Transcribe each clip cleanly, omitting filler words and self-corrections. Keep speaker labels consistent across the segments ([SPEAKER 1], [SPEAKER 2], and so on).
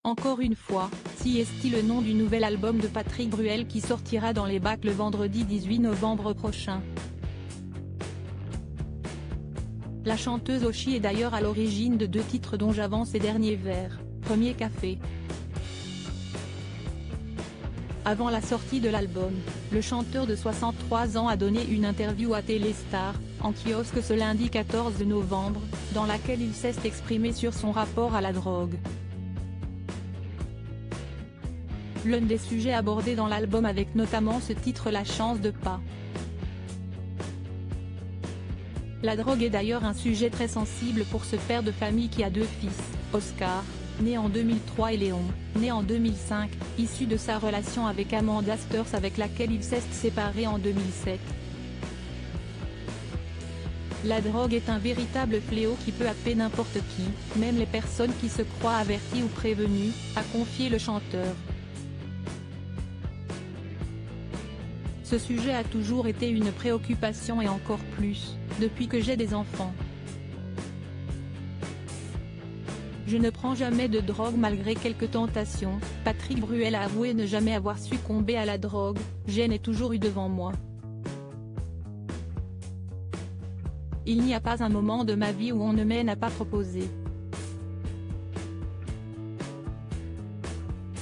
[SPEAKER 1] Encore une fois, si est-il le nom du nouvel album de Patrick Bruel qui sortira dans les bacs le vendredi 18 novembre prochain. La chanteuse Oshi est d'ailleurs à l'origine de 2 titres dont j'avance ces derniers vers, Premier café. Avant la sortie de l'album, le chanteur de 63 ans a donné une interview à Téléstar, en kiosque ce lundi 14 novembre, dans laquelle il s'est exprimé sur son rapport à la drogue. L'un des sujets abordés dans l'album avec notamment ce titre La chance de pas. La drogue est d'ailleurs un sujet très sensible pour ce père de famille qui a 2 fils, Oscar, né en 2003 et Léon, né en 2005, issu de sa relation avec Amanda Steurs avec laquelle il s'est séparé en 2007. La drogue est un véritable fléau qui peut happer n'importe qui, même les personnes qui se croient averties ou prévenues, a confié le chanteur. Ce sujet a toujours été une préoccupation et encore plus, depuis que j'ai des enfants. Je ne prends jamais de drogue malgré quelques tentations. Patrick Bruel a avoué ne jamais avoir succombé à la drogue, je n'ai toujours eu devant moi. Il n'y a pas un moment de ma vie où on ne m'en a pas proposé.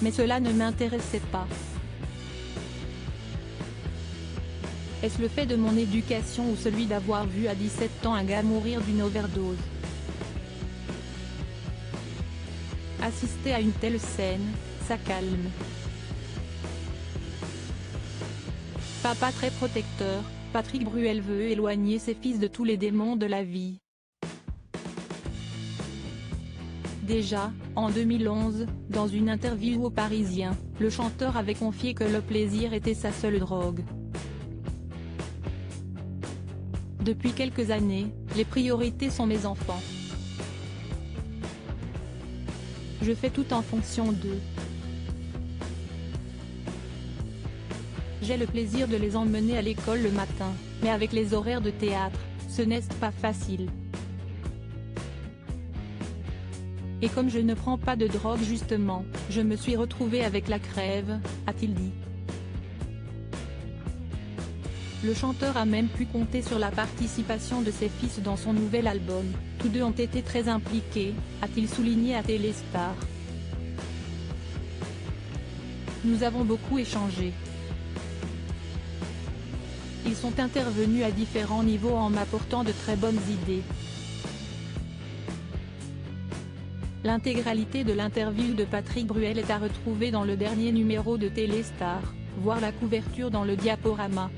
[SPEAKER 1] Mais cela ne m'intéressait pas. Est-ce le fait de mon éducation ou celui d'avoir vu à 17 ans un gars mourir d'une overdose? Assister à une telle scène, ça calme. Papa très protecteur, Patrick Bruel veut éloigner ses fils de tous les démons de la vie. Déjà, en 2011, dans une interview au Parisien, le chanteur avait confié que le plaisir était sa seule drogue. Depuis quelques années, les priorités sont mes enfants. Je fais tout en fonction d'eux. J'ai le plaisir de les emmener à l'école le matin, mais avec les horaires de théâtre, ce n'est pas facile. Et comme je ne prends pas de drogue justement, je me suis retrouvé avec la crève, a-t-il dit. Le chanteur a même pu compter sur la participation de ses fils dans son nouvel album, tous 2 ont été très impliqués, a-t-il souligné à Téléstar. Nous avons beaucoup échangé. Ils sont intervenus à différents niveaux en m'apportant de très bonnes idées. L'intégralité de l'interview de Patrick Bruel est à retrouver dans le dernier numéro de Téléstar, voir la couverture dans le diaporama.